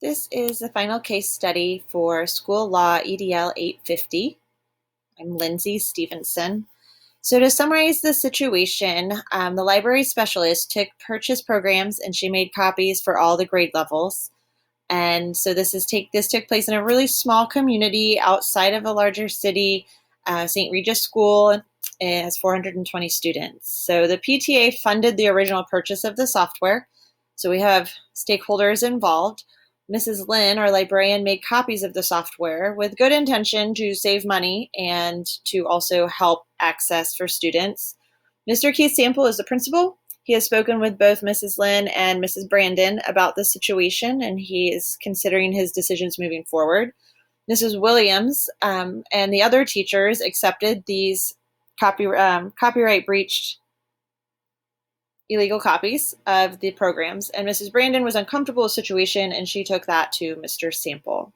This is the final case study for School Law EDL 850. I'm Lindsay Stevenson. So to summarize the situation, the library specialist took purchase programs and she made copies for all the grade levels. And so this took place in a really small community outside of a larger city. St. Regis School has 420 students. So the PTA funded the original purchase of the software. So we have stakeholders involved. Mrs. Lynn, our librarian, made copies of the software with good intention to save money and to also help access for students. Mr. Keith Sample is the principal. He has spoken with both Mrs. Lynn and Mrs. Brandon about the situation, and he is considering his decisions moving forward. Mrs. Williams and the other teachers accepted these copyright breached illegal copies of the programs, and Mrs. Brandon was uncomfortable with the situation, and she took that to Mr. Sample.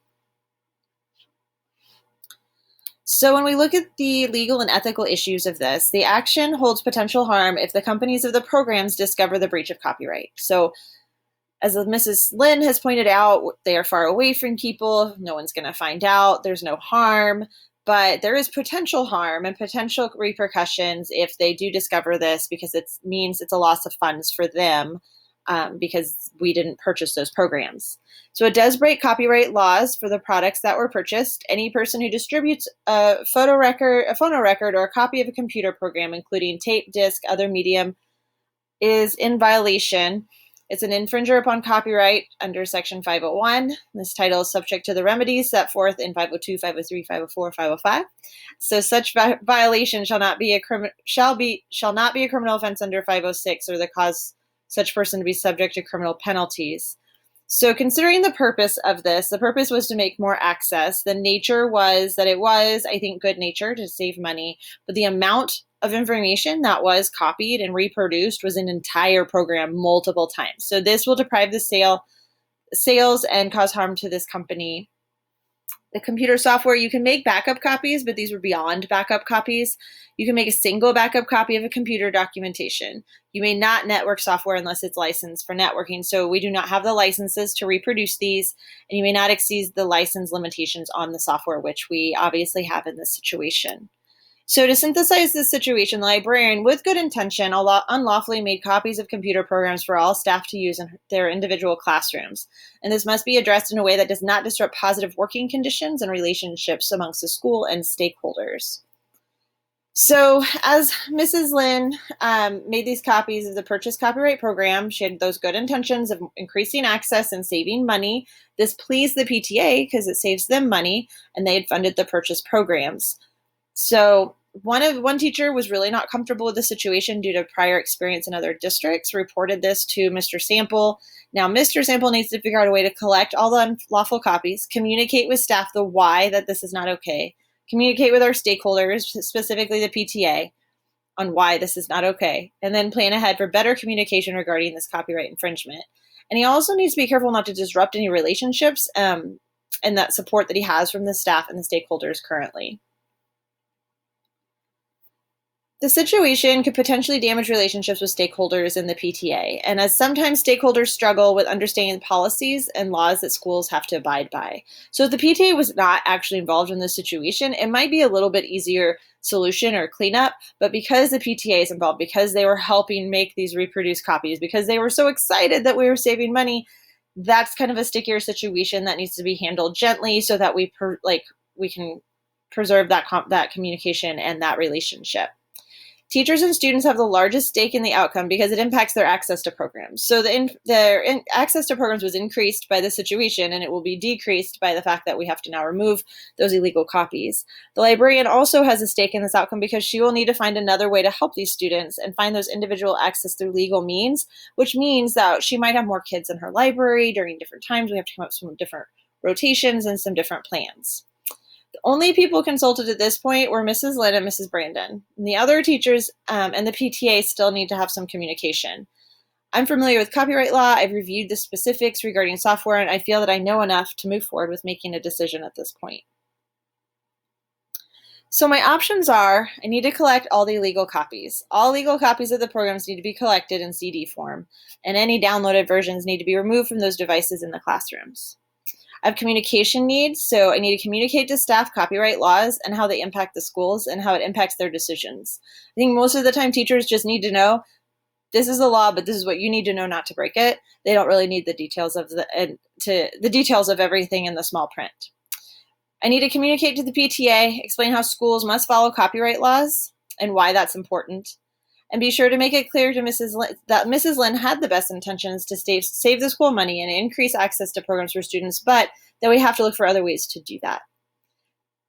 So when we look at the legal and ethical issues of this, the action holds potential harm if the companies of the programs discover the breach of copyright. So as Mrs. Lynn has pointed out, they are far away from people. No one's going to find out. There's no harm. But there is potential harm and potential repercussions if they do discover this, because it means it's a loss of funds for them because we didn't purchase those programs. So it does break copyright laws for the products that were purchased. Any person who distributes a phono record, or a copy of a computer program, including tape, disc, other medium, is in violation. It's an infringer upon copyright under Section 501. This title is subject to the remedies set forth in 502, 503, 504, 505. So such violation shall not be a criminal offense under 506, or that cause such person to be subject to criminal penalties. So considering the purpose of this, the purpose was to make more access. The nature was that it was, I think, good nature to save money, but the amount of information that was copied and reproduced was an entire program multiple times. So this will deprive the sales and cause harm to this company. The computer software, you can make backup copies, but these were beyond backup copies. You can make a single backup copy of a computer documentation. You may not network software unless it's licensed for networking. So we do not have the licenses to reproduce these, and you may not exceed the license limitations on the software, which we obviously have in this situation. So to synthesize this situation, the librarian, with good intention, unlawfully made copies of computer programs for all staff to use in their individual classrooms. And this must be addressed in a way that does not disrupt positive working conditions and relationships amongst the school and stakeholders. So as Mrs. Lynn made these copies of the purchase copyright program, she had those good intentions of increasing access and saving money. This pleased the PTA because it saves them money, and they had funded the purchase programs. So one teacher was really not comfortable with the situation due to prior experience in other districts, reported this to Mr. Sample. Now, Mr. Sample needs to figure out a way to collect all the unlawful copies, communicate with staff the why that this is not okay, communicate with our stakeholders, specifically the PTA, on why this is not okay, and then plan ahead for better communication regarding this copyright infringement. And he also needs to be careful not to disrupt any relationships and that support that he has from the staff and the stakeholders currently. The situation could potentially damage relationships with stakeholders in the PTA, and as sometimes stakeholders struggle with understanding the policies and laws that schools have to abide by. So if the PTA was not actually involved in this situation, it might be a little bit easier solution or cleanup, but because the PTA is involved, because they were helping make these reproduced copies, because they were so excited that we were saving money, that's kind of a stickier situation that needs to be handled gently so that we can preserve that communication and that relationship. Teachers and students have the largest stake in the outcome because it impacts their access to programs. So their access to programs was increased by the situation, and it will be decreased by the fact that we have to now remove those illegal copies. The librarian also has a stake in this outcome because she will need to find another way to help these students and find those individual access through legal means, which means that she might have more kids in her library during different times. We have to come up with some different rotations and some different plans. The only people consulted at this point were Mrs. Lynn and Mrs. Brandon. And the other teachers and the PTA still need to have some communication. I'm familiar with copyright law. I've reviewed the specifics regarding software, and I feel that I know enough to move forward with making a decision at this point. So my options are, I need to collect all the illegal copies. All legal copies of the programs need to be collected in CD form, and any downloaded versions need to be removed from those devices in the classrooms. I have communication needs, so I need to communicate to staff copyright laws and how they impact the schools and how it impacts their decisions. I think most of the time teachers just need to know this is a law, but this is what you need to know not to break it. They don't really need the details of the details of everything in the small print. I need to communicate to the PTA, explain how schools must follow copyright laws and why that's important, and be sure to make it clear to Mrs. Lynn that Mrs. Lynn had the best intentions to save the school money and increase access to programs for students, but that we have to look for other ways to do that.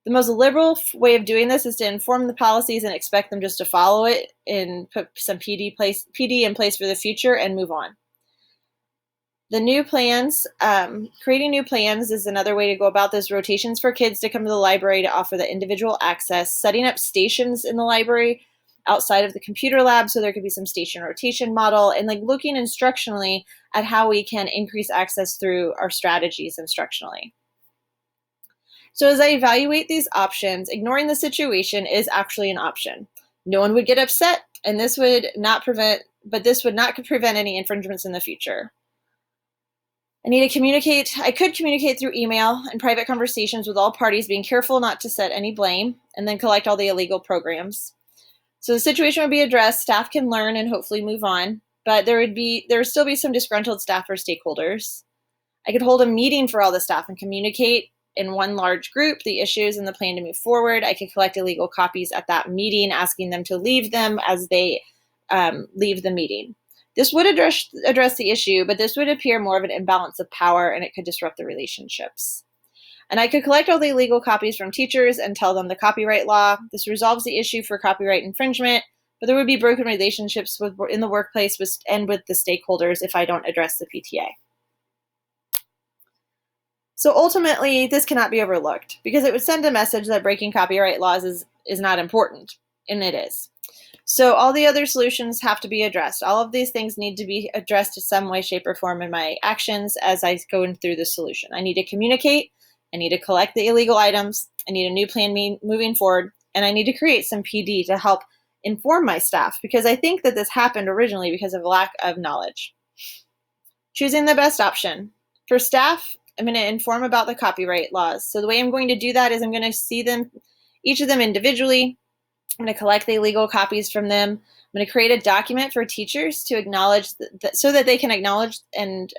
The most liberal way of doing this is to inform the policies and expect them just to follow it and put some PD in place for the future and move on. The new plans, creating new plans is another way to go about this. Rotations for kids to come to the library to offer the individual access, setting up stations in the library outside of the computer lab so there could be some station rotation model, and like looking instructionally at how we can increase access through our strategies instructionally. So as I evaluate these options, ignoring the situation is actually an option. No one would get upset, and this would not prevent any infringements in the future. I could communicate through email and private conversations with all parties, being careful not to set any blame, and then collect all the illegal programs. So the situation would be addressed, staff can learn and hopefully move on, but there would still be some disgruntled staff or stakeholders. I could hold a meeting for all the staff and communicate in one large group the issues and the plan to move forward. I could collect illegal copies at that meeting, asking them to leave them as they leave the meeting. This would address the issue, but this would appear more of an imbalance of power, and it could disrupt the relationships. And I could collect all the illegal copies from teachers and tell them the copyright law. This resolves the issue for copyright infringement, but there would be broken relationships in the workplace and with the stakeholders if I don't address the PTA. So ultimately, this cannot be overlooked because it would send a message that breaking copyright laws is not important, and it is. So all the other solutions have to be addressed. All of these things need to be addressed in some way, shape, or form in my actions as I go through the solution. I need to communicate, I need to collect the illegal items, I need a new plan moving forward, and I need to create some PD to help inform my staff because I think that this happened originally because of lack of knowledge. Choosing the best option. For staff, I'm going to inform about the copyright laws. So the way I'm going to do that is I'm going to see them, each of them individually. I'm going to collect the illegal copies from them. I'm going to create a document for teachers to acknowledge so that they can acknowledge, and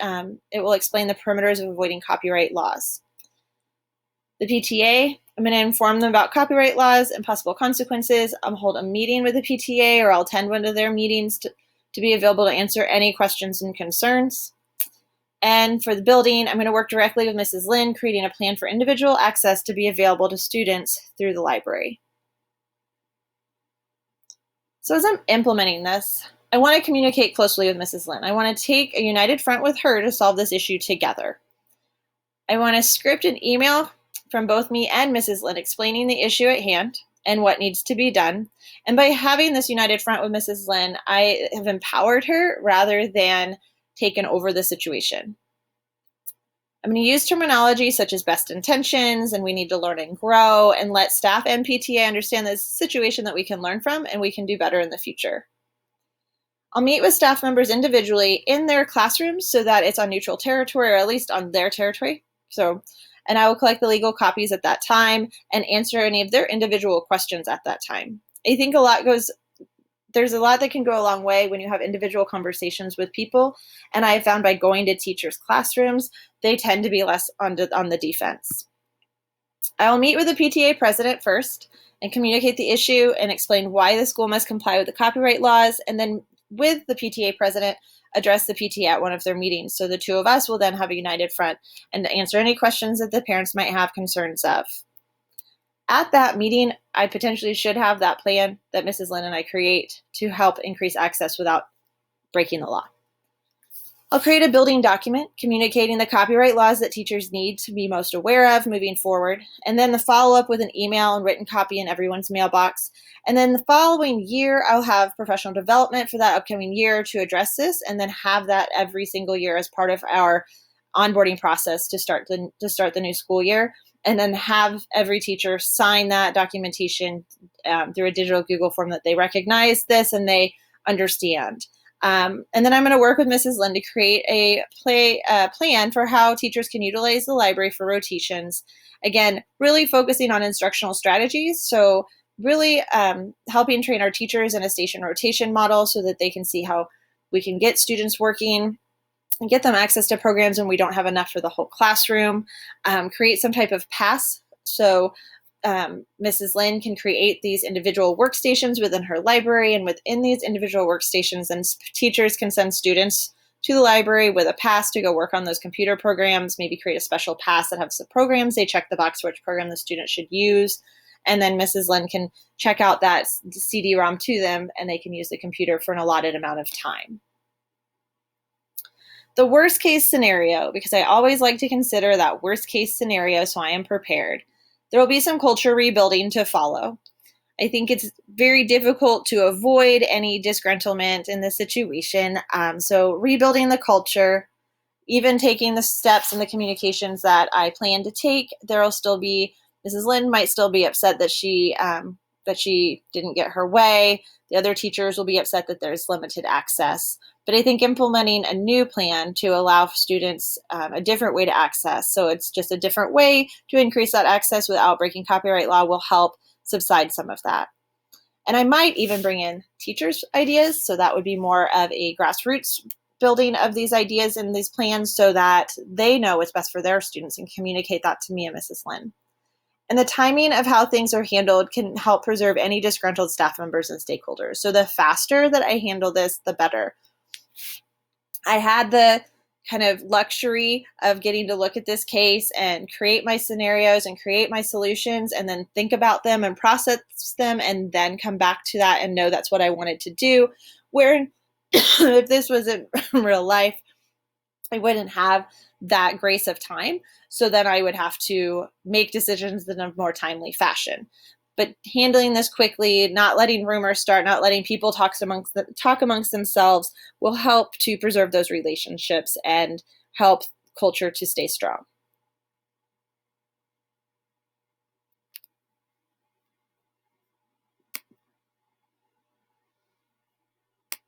it will explain the perimeters of avoiding copyright laws. The PTA, I'm going to inform them about copyright laws and possible consequences. I'll hold a meeting with the PTA, or I'll attend one of their meetings to be available to answer any questions and concerns. And for the building, I'm going to work directly with Mrs. Lynn, creating a plan for individual access to be available to students through the library. So as I'm implementing this, I want to communicate closely with Mrs. Lynn. I want to take a united front with her to solve this issue together. I want to script an email from both me and Mrs. Lynn explaining the issue at hand and what needs to be done. And by having this united front with Mrs. Lynn, I have empowered her rather than taken over the situation. I'm going to use terminology such as best intentions and we need to learn and grow, and let staff and PTA understand this situation that we can learn from and we can do better in the future. I'll meet with staff members individually in their classrooms so that it's on neutral territory, or at least on their territory. And I will collect the legal copies at that time and answer any of their individual questions at that time. I think there's a lot that can go a long way when you have individual conversations with people. And I have found by going to teachers' classrooms, they tend to be less on the defense. I will meet with the PTA president first and communicate the issue and explain why the school must comply with the copyright laws. And then with the PTA president, address the PTA at one of their meetings. So the two of us will then have a united front and answer any questions that the parents might have concerns of. At that meeting, I potentially should have that plan that Mrs. Lynn and I create to help increase access without breaking the law. I'll create a building document communicating the copyright laws that teachers need to be most aware of moving forward, and then the follow-up with an email and written copy in everyone's mailbox. And then the following year, I'll have professional development for that upcoming year to address this, and then have that every single year as part of our onboarding process to start the new school year. And then have every teacher sign that documentation through a digital Google form that they recognize this and they understand. And then I'm going to work with Mrs. Lynn to create a plan for how teachers can utilize the library for rotations. Again, really focusing on instructional strategies. So really helping train our teachers in a station rotation model so that they can see how we can get students working and get them access to programs when we don't have enough for the whole classroom. Create some type of pass. So Mrs. Lynn can create these individual workstations within her library, and within these individual workstations, then teachers can send students to the library with a pass to go work on those computer programs, maybe create a special pass that has the programs. They check the box for which program the student should use, and then Mrs. Lynn can check out that CD-ROM to them, and they can use the computer for an allotted amount of time. The worst case scenario, because I always like to consider that worst case scenario so I am prepared. There will be some culture rebuilding to follow. I think it's very difficult to avoid any disgruntlement in this situation. So rebuilding the culture, even taking the steps and the communications that I plan to take, there will still be, Mrs. Lynn might still be upset that she didn't get her way. The other teachers will be upset that there's limited access. But I think implementing a new plan to allow students a different way to access, so it's just a different way to increase that access without breaking copyright law, will help subside some of that. And I might even bring in teachers' ideas, so that would be more of a grassroots building of these ideas and these plans so that they know what's best for their students and communicate that to me and Mrs. Lynn. And the timing of how things are handled can help preserve any disgruntled staff members and stakeholders. So the faster that I handle this, the better. I had the kind of luxury of getting to look at this case and create my scenarios and create my solutions and then think about them and process them and then come back to that and know that's what I wanted to do. Where if this was in real life, I wouldn't have that grace of time. So then I would have to make decisions in a more timely fashion. But handling this quickly, not letting rumors start, not letting people talk amongst themselves will help to preserve those relationships and help culture to stay strong.